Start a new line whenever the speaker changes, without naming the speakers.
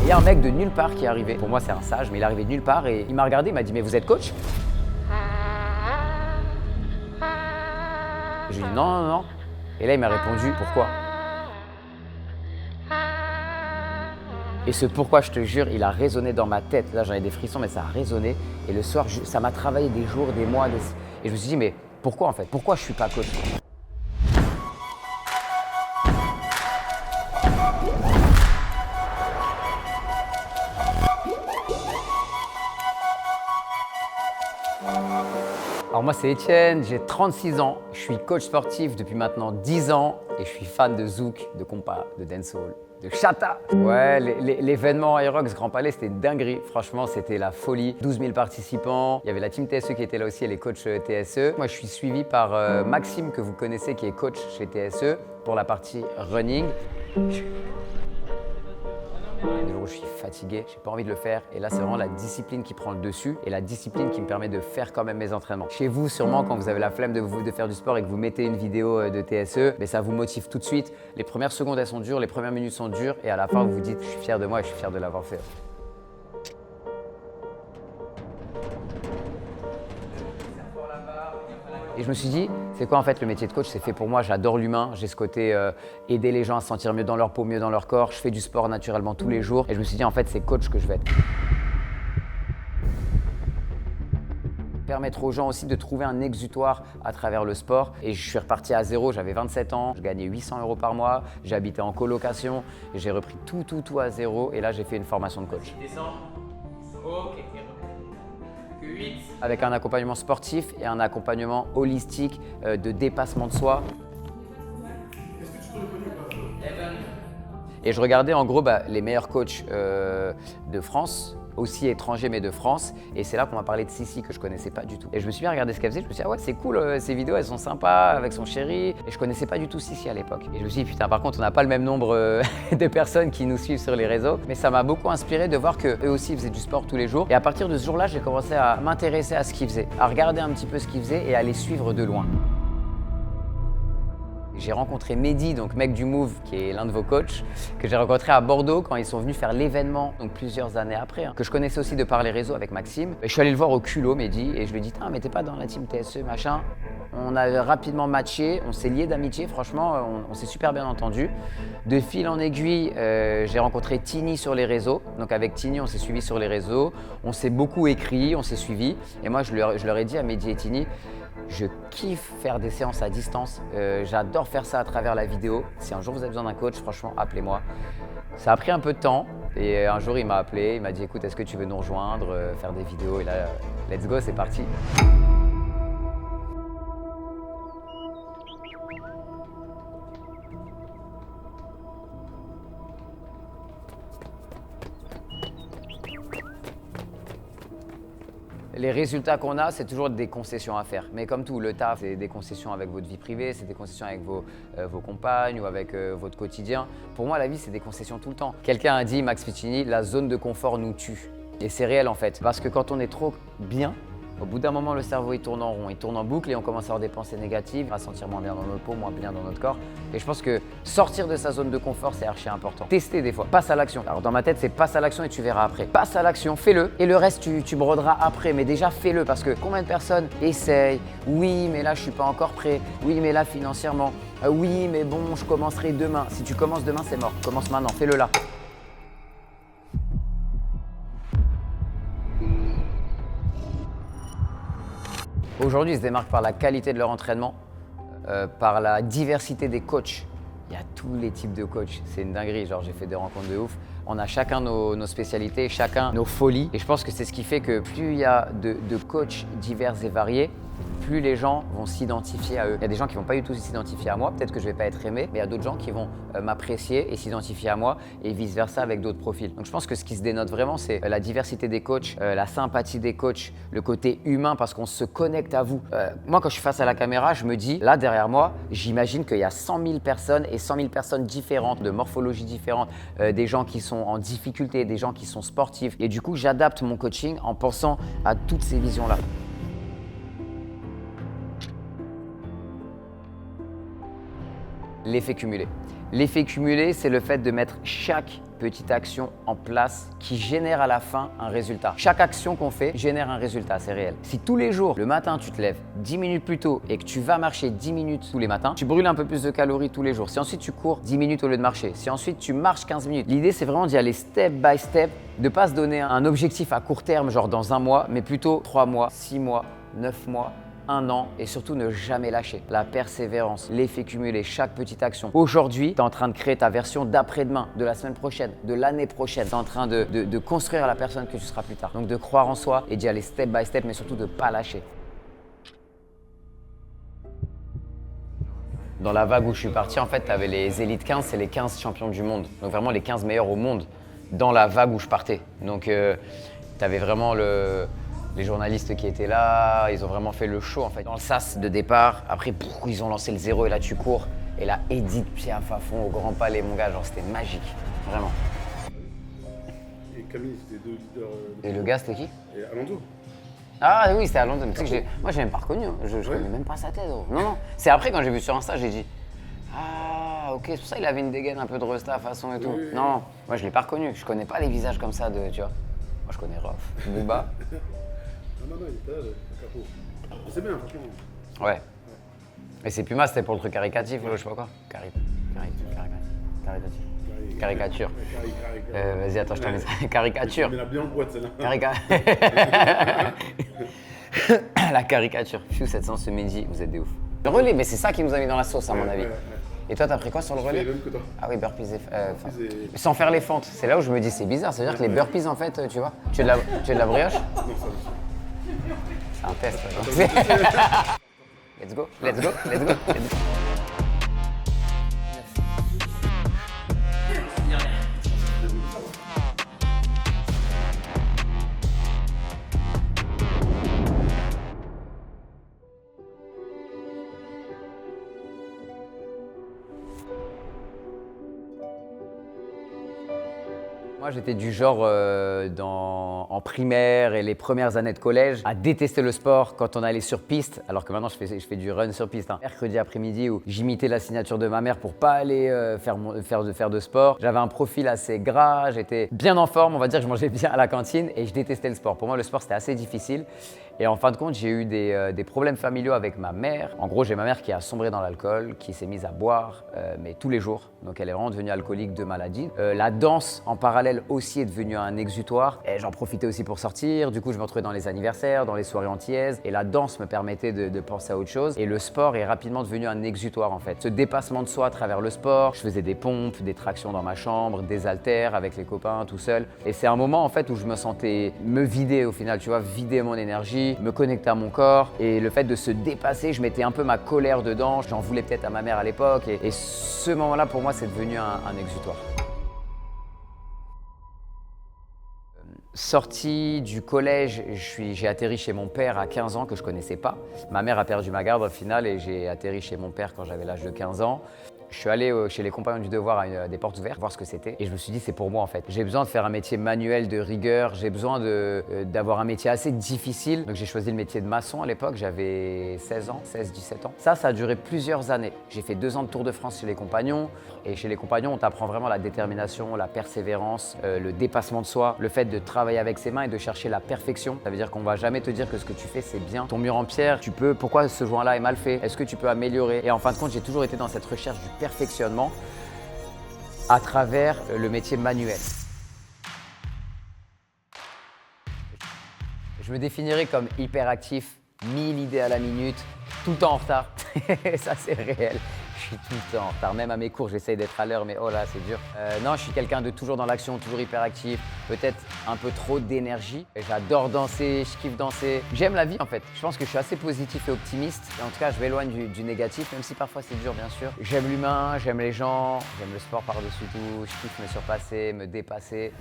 Et il y a un mec de nulle part qui est arrivé. Pour moi, c'est un sage, mais il est arrivé de nulle part et il m'a regardé, il m'a dit « Mais vous êtes coach ?» Je lui ai dit « Non, non, non. » Et là, il m'a répondu « Pourquoi ?» Et ce pourquoi, je te jure, il a résonné dans ma tête. Là, j'en ai des frissons, mais ça a résonné. Et le soir, ça m'a travaillé des jours, des mois. Et je me suis dit, mais pourquoi en fait? Pourquoi je ne suis pas coach? Alors moi, c'est Étienne, j'ai 36 ans. Je suis coach sportif depuis maintenant 10 ans. Et je suis fan de Zouk, de compas, de dancehall, de chata. Ouais, l'événement Aerox Grand Palais, c'était une dinguerie. Franchement, c'était la folie. 12 000 participants. Il y avait la team TSE qui était là aussi et les coachs TSE. Moi, je suis suivi par Maxime, que vous connaissez, qui est coach chez TSE, pour la partie running. Il y a des jours où je suis fatigué, j'ai pas envie de le faire. Et là, c'est vraiment la discipline qui prend le dessus et la discipline qui me permet de faire quand même mes entraînements. Chez vous, sûrement, quand vous avez la flemme de faire du sport et que vous mettez une vidéo de TSE, mais ça vous motive tout de suite. Les premières secondes, elles sont dures, les premières minutes sont dures et à la fin, vous vous dites, je suis fier de moi et je suis fier de l'avoir fait. Et je me suis dit, c'est quoi en fait le métier de coach? C'est fait pour moi, j'adore l'humain, j'ai ce côté aider les gens à se sentir mieux dans leur peau, mieux dans leur corps. Je fais du sport naturellement tous les jours et je me suis dit en fait c'est coach que je vais être. Permettre aux gens aussi de trouver un exutoire à travers le sport. Et je suis reparti à zéro, j'avais 27 ans, je gagnais 800 € par mois, j'habitais en colocation, j'ai repris tout à zéro et là j'ai fait une formation de coach. Ok. Avec un accompagnement sportif et un accompagnement holistique de dépassement de soi. Et je regardais en gros les meilleurs coachs de France, aussi étrangers mais de France. Et c'est là qu'on m'a parlé de Sissi que je connaissais pas du tout. Et je me suis bien regardé ce qu'elle faisait, je me suis dit ah ouais c'est cool, ces vidéos elles sont sympas avec son chéri. Et je connaissais pas du tout Sissi à l'époque. Et je me suis dit putain par contre on n'a pas le même nombre de personnes qui nous suivent sur les réseaux. Mais ça m'a beaucoup inspiré de voir qu'eux aussi faisaient du sport tous les jours. Et à partir de ce jour-là j'ai commencé à m'intéresser à ce qu'ils faisaient, à regarder un petit peu ce qu'ils faisaient et à les suivre de loin. J'ai rencontré Mehdi, donc mec du Move, qui est l'un de vos coachs, que j'ai rencontré à Bordeaux quand ils sont venus faire l'événement, donc plusieurs années après, que je connaissais aussi de par les réseaux avec Maxime. Et je suis allé le voir au culot, Mehdi, et je lui ai dit « mais t'es pas dans la team TSE, machin ?» On a rapidement matché, on s'est liés d'amitié, franchement, on s'est super bien entendu. De fil en aiguille, j'ai rencontré Tini sur les réseaux. Donc avec Tini, on s'est suivis sur les réseaux, on s'est beaucoup écrit, on s'est suivis. Et moi, je leur ai dit à Mehdi et Tini, je kiffe faire des séances à distance, j'adore faire ça à travers la vidéo. Si un jour vous avez besoin d'un coach, franchement, appelez-moi. Ça a pris un peu de temps et un jour il m'a appelé, il m'a dit écoute, est-ce que tu veux nous rejoindre, faire des vidéos? Et là, let's go, c'est parti. Les résultats qu'on a, c'est toujours des concessions à faire. Mais comme tout, le taf, c'est des concessions avec votre vie privée, c'est des concessions avec vos compagnes ou avec votre quotidien. Pour moi, la vie, c'est des concessions tout le temps. Quelqu'un a dit, Max Piccini, la zone de confort nous tue. Et c'est réel en fait. Parce que quand on est trop bien, au bout d'un moment, le cerveau il tourne en rond, il tourne en boucle et on commence à avoir des pensées négatives, à se sentir moins bien dans notre peau, moins bien dans notre corps. Et je pense que sortir de sa zone de confort, c'est archi important. Tester des fois, passe à l'action. Alors dans ma tête, c'est passe à l'action et tu verras après. Passe à l'action, fais-le et le reste, tu broderas après. Mais déjà, fais-le parce que combien de personnes essayent? Oui, mais là, je suis pas encore prêt. Oui, mais là, financièrement. Oui, mais bon, je commencerai demain. Si tu commences demain, c'est mort. Commence maintenant, fais-le là. Aujourd'hui, ils se démarquent par la qualité de leur entraînement, par la diversité des coachs. Il y a tous les types de coachs, c'est une dinguerie, genre j'ai fait des rencontres de ouf. On a chacun nos spécialités, chacun nos folies. Et je pense que c'est ce qui fait que plus il y a de coachs divers et variés, plus les gens vont s'identifier à eux. Il y a des gens qui vont pas du tout s'identifier à moi, peut-être que je vais pas être aimé, mais il y a d'autres gens qui vont m'apprécier et s'identifier à moi et vice versa avec d'autres profils. Donc je pense que ce qui se dénote vraiment, c'est la diversité des coachs, la sympathie des coachs, le côté humain parce qu'on se connecte à vous. Moi, quand je suis face à la caméra, je me dis, là derrière moi, j'imagine qu'il y a 100 000 personnes et 100 000 personnes différentes, de morphologies différentes, des gens qui sont en difficulté, des gens qui sont sportifs. Et du coup, j'adapte mon coaching en pensant à toutes ces visions-là. L'effet cumulé. L'effet cumulé, c'est le fait de mettre chaque petite action en place qui génère à la fin un résultat. Chaque action qu'on fait génère un résultat, c'est réel. Si tous les jours, le matin, tu te lèves 10 minutes plus tôt et que tu vas marcher 10 minutes tous les matins, tu brûles un peu plus de calories tous les jours. Si ensuite tu cours 10 minutes au lieu de marcher, si ensuite tu marches 15 minutes, l'idée c'est vraiment d'y aller step by step, de ne pas se donner un objectif à court terme, genre dans un mois, mais plutôt 3 mois, 6 mois, 9 mois, 1 an et surtout ne jamais lâcher. La persévérance, l'effet cumulé, chaque petite action. Aujourd'hui, tu es en train de créer ta version d'après-demain, de la semaine prochaine, de l'année prochaine. Tu es en train de construire la personne que tu seras plus tard. Donc de croire en soi et d'y aller step by step, mais surtout de ne pas lâcher. Dans la vague où je suis parti, en fait, tu avais les élites 15, c'est les 15 champions du monde. Donc vraiment les 15 meilleurs au monde dans la vague où je partais. Donc tu avais vraiment les journalistes qui étaient là, ils ont vraiment fait le show en fait. Dans le sas de départ, après ils ont lancé le 0 et là tu cours. Et là, Edith Piaf à fond au Grand Palais, mon gars, genre c'était magique, vraiment.
Et Camille, c'était 2 leaders.
Et le gars, c'était qui?
Et Alonso.
Ah oui, c'était à Londres. Tu sais que moi, j'ai même pas reconnu, hein. Je connais même pas sa tête. Gros. Non. C'est après quand j'ai vu sur Insta, j'ai dit ah ok, c'est pour ça qu'il avait une dégaine un peu de resta façon et tout.
Oui.
Non, moi je l'ai pas reconnu. Je connais pas les visages comme ça de, tu vois. Moi je connais Rof, Booba.
Non, il était là, le capot. C'est bien, franchement.
Ouais. Et c'est Puma, c'était pour le truc caricatif, je sais pas quoi. Caricature. Vas-y, attends, je t'en mets. Caricature.
Mais la bien en boîte, celle-là.
La caricature. Pfiou, 700 ce midi, vous êtes des ouf. Le relais, mais c'est ça qui nous a mis dans la sauce, à mon avis. Et toi, t'as pris quoi sur le relais?
Les mêmes que toi.
Ah oui, burpees et... Sans faire les fentes. C'est là où je me dis, c'est bizarre. C'est-à-dire que les burpees, en fait, tu vois, tu es de la brioche?
Non, ça.
C'est un test. Let's go. Moi, j'étais du genre en primaire et les premières années de collège à détester le sport quand on allait sur piste, alors que maintenant je fais du run sur piste. Hein. Mercredi après-midi où j'imitais la signature de ma mère pour pas aller faire de sport. J'avais un profil assez gras, j'étais bien en forme, on va dire que je mangeais bien à la cantine et je détestais le sport. Pour moi, le sport c'était assez difficile. Et en fin de compte, j'ai eu des problèmes familiaux avec ma mère. En gros, j'ai ma mère qui a sombré dans l'alcool, qui s'est mise à boire, mais tous les jours. Donc elle est vraiment devenue alcoolique de maladie. La danse, en parallèle, aussi est devenue un exutoire. Et j'en profitais aussi pour sortir. Du coup, je me retrouvais dans les anniversaires, dans les soirées antillaises. Et la danse me permettait de penser à autre chose. Et le sport est rapidement devenu un exutoire, en fait. Ce dépassement de soi à travers le sport. Je faisais des pompes, des tractions dans ma chambre, des haltères avec les copains, tout seul. Et c'est un moment, en fait, où je me sentais me vider au final, tu vois, vider mon énergie, me connecter à mon corps. Et le fait de se dépasser, je mettais un peu ma colère dedans. J'en voulais peut-être à ma mère à l'époque. Et ce moment-là, pour moi, c'est devenu un exutoire. Sorti du collège, j'ai atterri chez mon père à 15 ans que je connaissais pas. Ma mère a perdu ma garde au final et j'ai atterri chez mon père quand j'avais l'âge de 15 ans. Je suis allé chez les Compagnons du Devoir à des portes ouvertes, voir ce que c'était. Et je me suis dit, c'est pour moi en fait. J'ai besoin de faire un métier manuel de rigueur, j'ai besoin d'avoir un métier assez difficile. Donc j'ai choisi le métier de maçon à l'époque, j'avais 16 ans, 16-17 ans. Ça a duré plusieurs années. J'ai fait 2 ans de Tour de France chez les Compagnons. Et chez les Compagnons, on t'apprend vraiment la détermination, la persévérance, le dépassement de soi, le fait de travailler avec ses mains et de chercher la perfection. Ça veut dire qu'on va jamais te dire que ce que tu fais, c'est bien. Ton mur en pierre, pourquoi ce joint-là est mal fait? Est-ce que tu peux améliorer? Et en fin de compte, j'ai toujours été dans cette recherche du perfectionnement à travers le métier manuel. Je me définirais comme hyperactif, 1000 idées à la minute, tout le temps en retard. Ça, c'est réel. Je suis tout le temps en retard. Même à mes cours, j'essaye d'être à l'heure, mais oh là, c'est dur. Non, je suis quelqu'un de toujours dans l'action, toujours hyperactif. Peut-être un peu trop d'énergie. J'adore danser, je kiffe danser. J'aime la vie, en fait. Je pense que je suis assez positif et optimiste. Et en tout cas, je m'éloigne du négatif, même si parfois c'est dur, bien sûr. J'aime l'humain, j'aime les gens, j'aime le sport par-dessus tout. Je kiffe me surpasser, me dépasser.